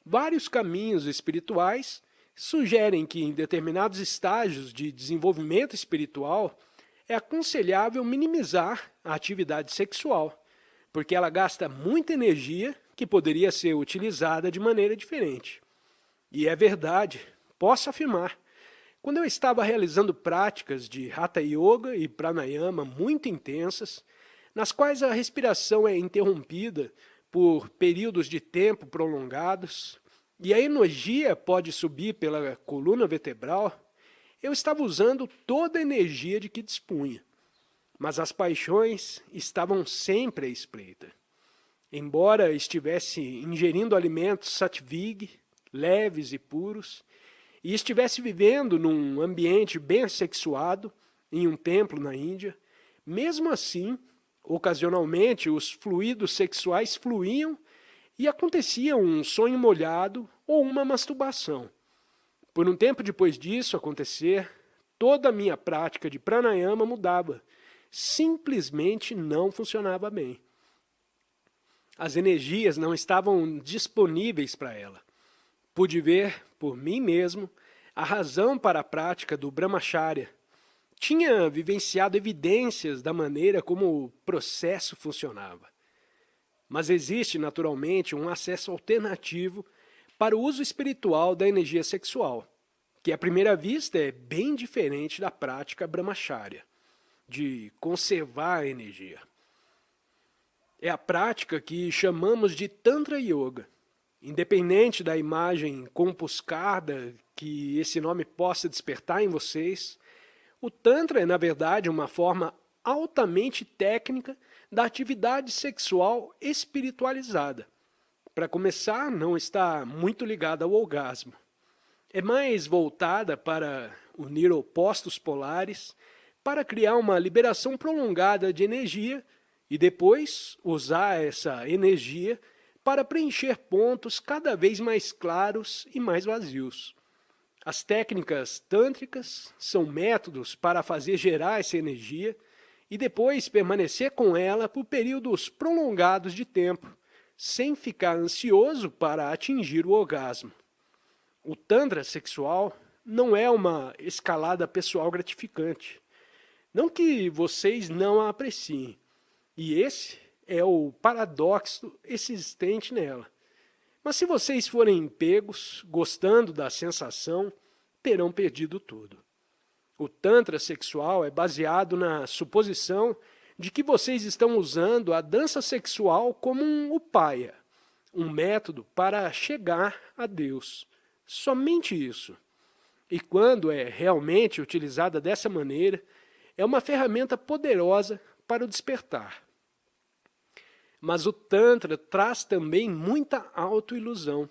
Vários caminhos espirituais sugerem que em determinados estágios de desenvolvimento espiritual é aconselhável minimizar a atividade sexual, porque ela gasta muita energia que poderia ser utilizada de maneira diferente. E é verdade, posso afirmar. Quando eu estava realizando práticas de Hatha Yoga e Pranayama muito intensas, nas quais a respiração é interrompida por períodos de tempo prolongados e a energia pode subir pela coluna vertebral, eu estava usando toda a energia de que dispunha. Mas as paixões estavam sempre à espreita. Embora estivesse ingerindo alimentos sattvic, leves e puros, e estivesse vivendo num ambiente bem assexuado, em um templo na Índia, mesmo assim, ocasionalmente os fluidos sexuais fluíam e acontecia um sonho molhado ou uma masturbação. Por um tempo depois disso acontecer, toda a minha prática de pranayama mudava. Simplesmente não funcionava bem. As energias não estavam disponíveis para ela. Pude ver, por mim mesmo, a razão para a prática do Brahmacharya. Tinha vivenciado evidências da maneira como o processo funcionava. Mas existe, naturalmente, um acesso alternativo para o uso espiritual da energia sexual, que à primeira vista é bem diferente da prática Brahmacharya, de conservar a energia. É a prática que chamamos de Tantra Yoga. Independente da imagem compuscada que esse nome possa despertar em vocês, o Tantra é, na verdade, uma forma altamente técnica da atividade sexual espiritualizada. Para começar, não está muito ligada ao orgasmo. É mais voltada para unir opostos polares, para criar uma liberação prolongada de energia e depois usar essa energia para preencher pontos cada vez mais claros e mais vazios. As técnicas tântricas são métodos para fazer gerar essa energia e depois permanecer com ela por períodos prolongados de tempo, sem ficar ansioso para atingir o orgasmo. O Tantra sexual não é uma escalada pessoal gratificante. Não que vocês não a apreciem. E esse é o paradoxo existente nela. Mas se vocês forem pegos, gostando da sensação, terão perdido tudo. O Tantra sexual é baseado na suposição de que vocês estão usando a dança sexual como um upaya, um método para chegar a Deus. Somente isso. E quando é realmente utilizada dessa maneira, é uma ferramenta poderosa para o despertar. Mas o Tantra traz também muita autoilusão.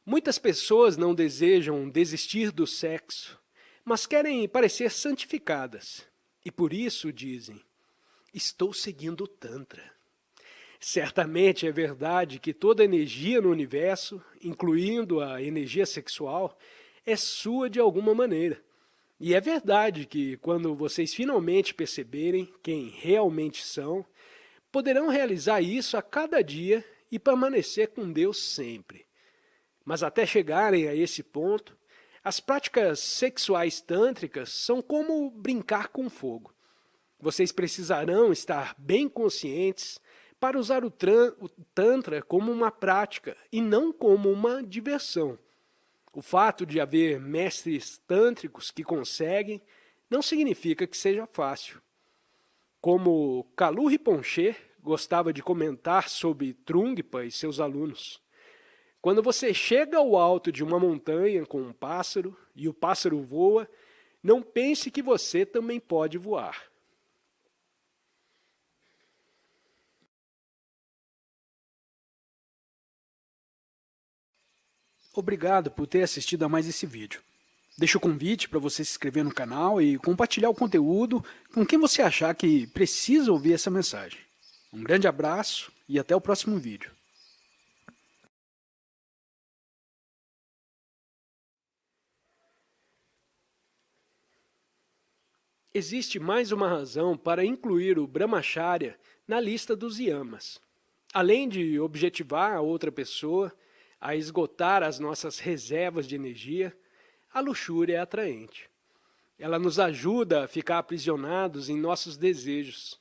Muitas pessoas não desejam desistir do sexo, mas querem parecer santificadas. E por isso dizem, estou seguindo o Tantra. Certamente é verdade que toda energia no universo, incluindo a energia sexual, é sua de alguma maneira. E é verdade que quando vocês finalmente perceberem quem realmente são, poderão realizar isso a cada dia e permanecer com Deus sempre. Mas até chegarem a esse ponto, as práticas sexuais tântricas são como brincar com fogo. Vocês precisarão estar bem conscientes para usar o Tantra como uma prática e não como uma diversão. O fato de haver mestres tântricos que conseguem não significa que seja fácil. Como Kalu Rinpoche gostava de comentar sobre Trungpa e seus alunos, quando você chega ao alto de uma montanha com um pássaro e o pássaro voa, não pense que você também pode voar. Obrigado por ter assistido a mais esse vídeo. Deixo o convite para você se inscrever no canal e compartilhar o conteúdo com quem você achar que precisa ouvir essa mensagem. Um grande abraço e até o próximo vídeo. Existe mais uma razão para incluir o Brahmacharya na lista dos yamas. Além de objetivar a outra pessoa, a esgotar as nossas reservas de energia, a luxúria é atraente. Ela nos ajuda a ficar aprisionados em nossos desejos.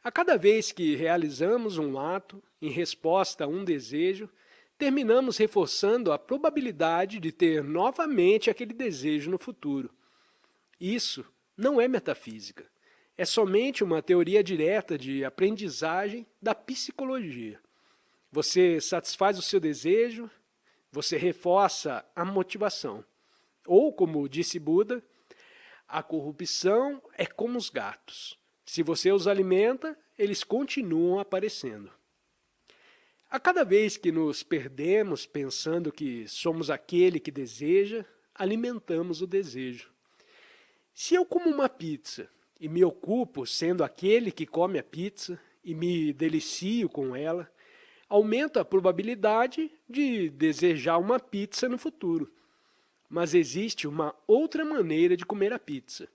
A cada vez que realizamos um ato em resposta a um desejo, terminamos reforçando a probabilidade de ter novamente aquele desejo no futuro. Isso não é metafísica. É somente uma teoria direta de aprendizagem da psicologia. Você satisfaz o seu desejo, você reforça a motivação. Ou, como disse Buda, a corrupção é como os gatos. Se você os alimenta, eles continuam aparecendo. A cada vez que nos perdemos pensando que somos aquele que deseja, alimentamos o desejo. Se eu como uma pizza e me ocupo sendo aquele que come a pizza e me delicio com ela, aumenta a probabilidade de desejar uma pizza no futuro. Mas existe uma outra maneira de comer a pizza.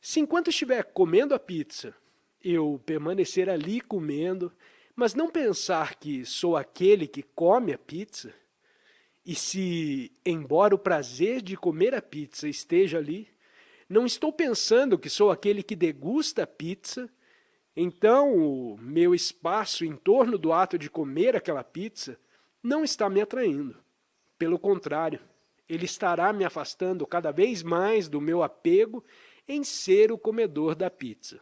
Se enquanto estiver comendo a pizza, eu permanecer ali comendo, mas não pensar que sou aquele que come a pizza, e se, embora o prazer de comer a pizza esteja ali, não estou pensando que sou aquele que degusta a pizza, então o meu espaço em torno do ato de comer aquela pizza não está me atraindo. Pelo contrário, ele estará me afastando cada vez mais do meu apego em ser o comedor da pizza.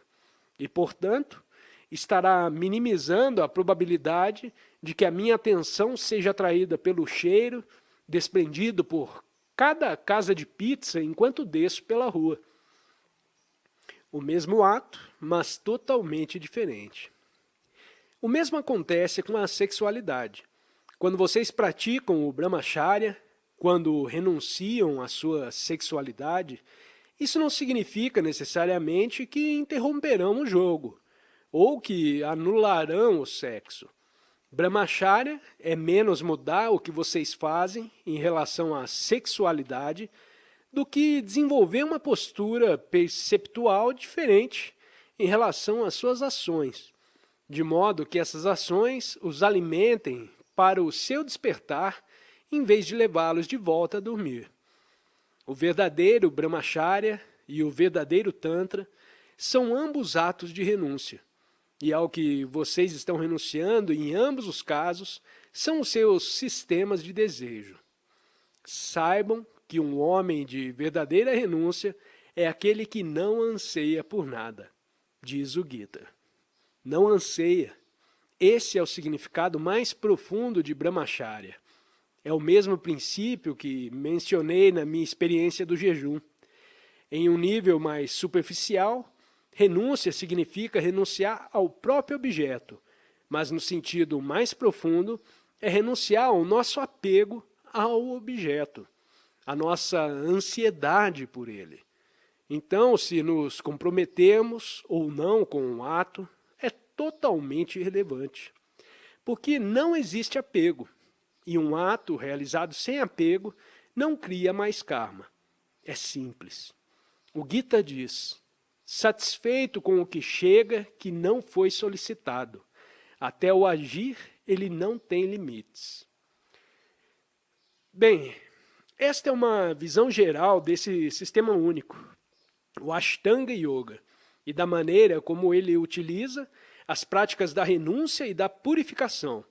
E, portanto, estará minimizando a probabilidade de que a minha atenção seja atraída pelo cheiro desprendido por cada casa de pizza enquanto desço pela rua. O mesmo ato, mas totalmente diferente. O mesmo acontece com a sexualidade. Quando vocês praticam o Brahmacharya, quando renunciam à sua sexualidade, isso não significa necessariamente que interromperão o jogo, ou que anularão o sexo. Brahmacharya é menos mudar o que vocês fazem em relação à sexualidade do que desenvolver uma postura perceptual diferente em relação às suas ações, de modo que essas ações os alimentem para o seu despertar em vez de levá-los de volta a dormir. O verdadeiro Brahmacharya e o verdadeiro Tantra são ambos atos de renúncia. E ao que vocês estão renunciando, em ambos os casos, são os seus sistemas de desejo. Saibam que um homem de verdadeira renúncia é aquele que não anseia por nada, diz o Gita. Não anseia. Esse é o significado mais profundo de Brahmacharya. É o mesmo princípio que mencionei na minha experiência do jejum. Em um nível mais superficial, renúncia significa renunciar ao próprio objeto, mas no sentido mais profundo é renunciar ao nosso apego ao objeto, a nossa ansiedade por ele. Então, se nos comprometemos ou não com um ato, é totalmente irrelevante, porque não existe apego, e um ato realizado sem apego não cria mais karma. É simples. O Gita diz: satisfeito com o que chega que não foi solicitado. Até o agir, ele não tem limites. Bem, esta é uma visão geral desse sistema único, o Ashtanga Yoga, e da maneira como ele utiliza as práticas da renúncia e da purificação.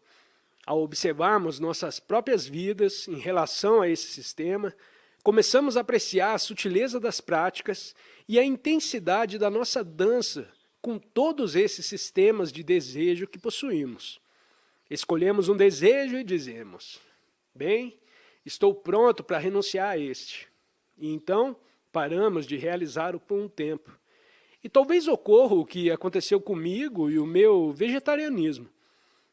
Ao observarmos nossas próprias vidas em relação a esse sistema, começamos a apreciar a sutileza das práticas e a intensidade da nossa dança com todos esses sistemas de desejo que possuímos. Escolhemos um desejo e dizemos: bem, estou pronto para renunciar a este. E então paramos de realizá-lo por um tempo. E talvez ocorra o que aconteceu comigo e o meu vegetarianismo.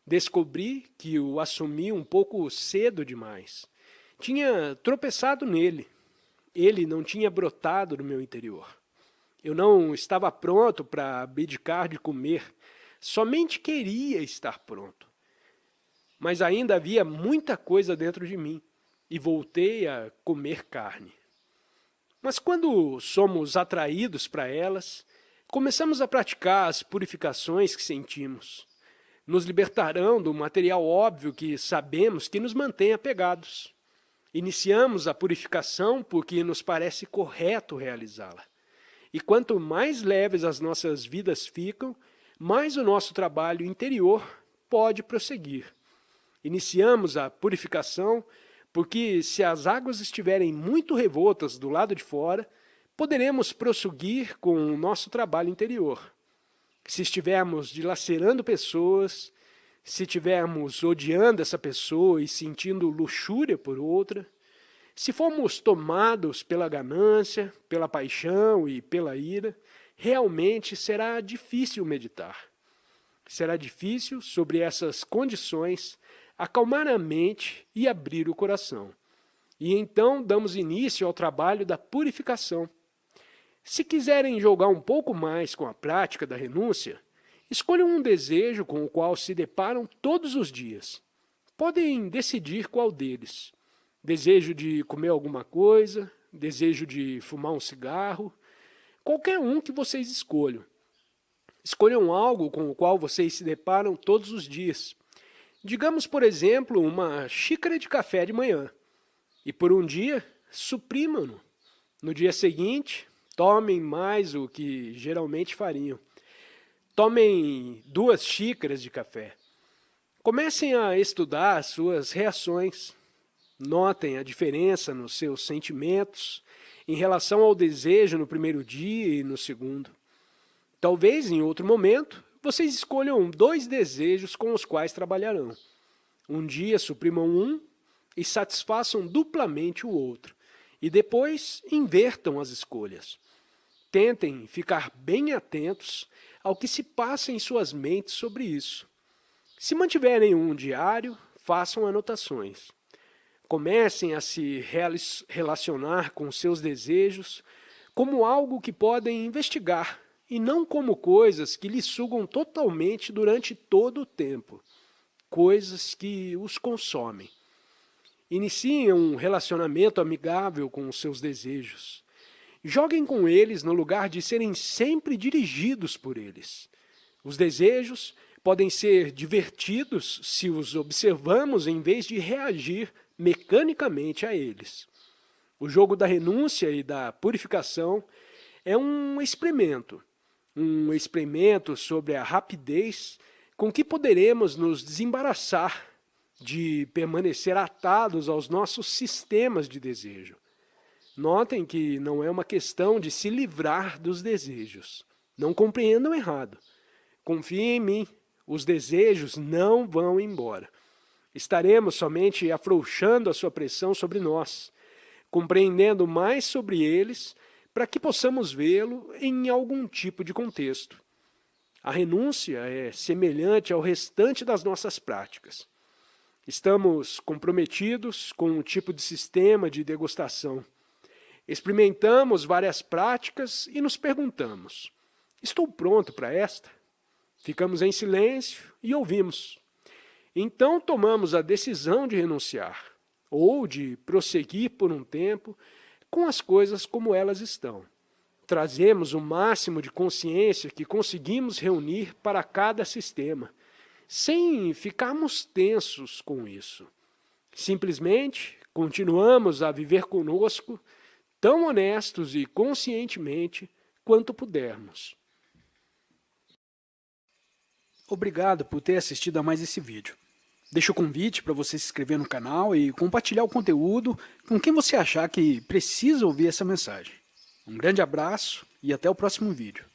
Descobri que o assumi um pouco cedo demais. Tinha tropeçado nele. Ele não tinha brotado no meu interior. Eu não estava pronto para abdicar de comer. Somente queria estar pronto. Mas ainda havia muita coisa dentro de mim e voltei a comer carne. Mas quando somos atraídos para elas, começamos a praticar as purificações que sentimos. Nos libertarão do material óbvio que sabemos que nos mantém apegados. Iniciamos a purificação porque nos parece correto realizá-la. E quanto mais leves as nossas vidas ficam, mais o nosso trabalho interior pode prosseguir. Iniciamos a purificação, porque se as águas estiverem muito revoltas do lado de fora, poderemos prosseguir com o nosso trabalho interior. Se estivermos dilacerando pessoas, se estivermos odiando essa pessoa e sentindo luxúria por outra, se formos tomados pela ganância, pela paixão e pela ira, realmente será difícil meditar. Será difícil, sobre essas condições, acalmar a mente e abrir o coração. E então damos início ao trabalho da purificação. Se quiserem jogar um pouco mais com a prática da renúncia, escolham um desejo com o qual se deparam todos os dias. Podem decidir qual deles. Desejo de comer alguma coisa, desejo de fumar um cigarro, qualquer um que vocês escolham. Escolham algo com o qual vocês se deparam todos os dias. Digamos, por exemplo, uma xícara de café de manhã. E por um dia, suprimam-no. No dia seguinte, tomem mais o que geralmente fariam. Tomem 2 xícaras de café. Comecem a estudar as suas reações. Notem a diferença nos seus sentimentos em relação ao desejo no primeiro dia e no segundo. Talvez, em outro momento, vocês escolham 2 desejos com os quais trabalharão. Um dia suprimam um e satisfaçam duplamente o outro. E depois invertam as escolhas. Tentem ficar bem atentos ao que se passa em suas mentes sobre isso. Se mantiverem um diário, façam anotações. Comecem a se relacionar com seus desejos como algo que podem investigar e não como coisas que lhes sugam totalmente durante todo o tempo, coisas que os consomem. Iniciem um relacionamento amigável com os seus desejos. Joguem com eles no lugar de serem sempre dirigidos por eles. Os desejos podem ser divertidos se os observamos em vez de reagir mecanicamente a eles. O jogo da renúncia e da purificação é um experimento sobre a rapidez com que poderemos nos desembaraçar de permanecer atados aos nossos sistemas de desejo. Notem que não é uma questão de se livrar dos desejos. Não compreendam errado. Confiem em mim, os desejos não vão embora. Estaremos somente afrouxando a sua pressão sobre nós, compreendendo mais sobre eles, para que possamos vê-lo em algum tipo de contexto. A renúncia é semelhante ao restante das nossas práticas. Estamos comprometidos com um tipo de sistema de degustação. Experimentamos várias práticas e nos perguntamos: estou pronto para esta? Ficamos em silêncio e ouvimos. Então tomamos a decisão de renunciar, ou de prosseguir por um tempo com as coisas como elas estão. Trazemos o máximo de consciência que conseguimos reunir para cada sistema, sem ficarmos tensos com isso. Simplesmente continuamos a viver conosco, tão honestos e conscientemente quanto pudermos. Obrigado por ter assistido a mais esse vídeo. Deixo o convite para você se inscrever no canal e compartilhar o conteúdo com quem você achar que precisa ouvir essa mensagem. Um grande abraço e até o próximo vídeo.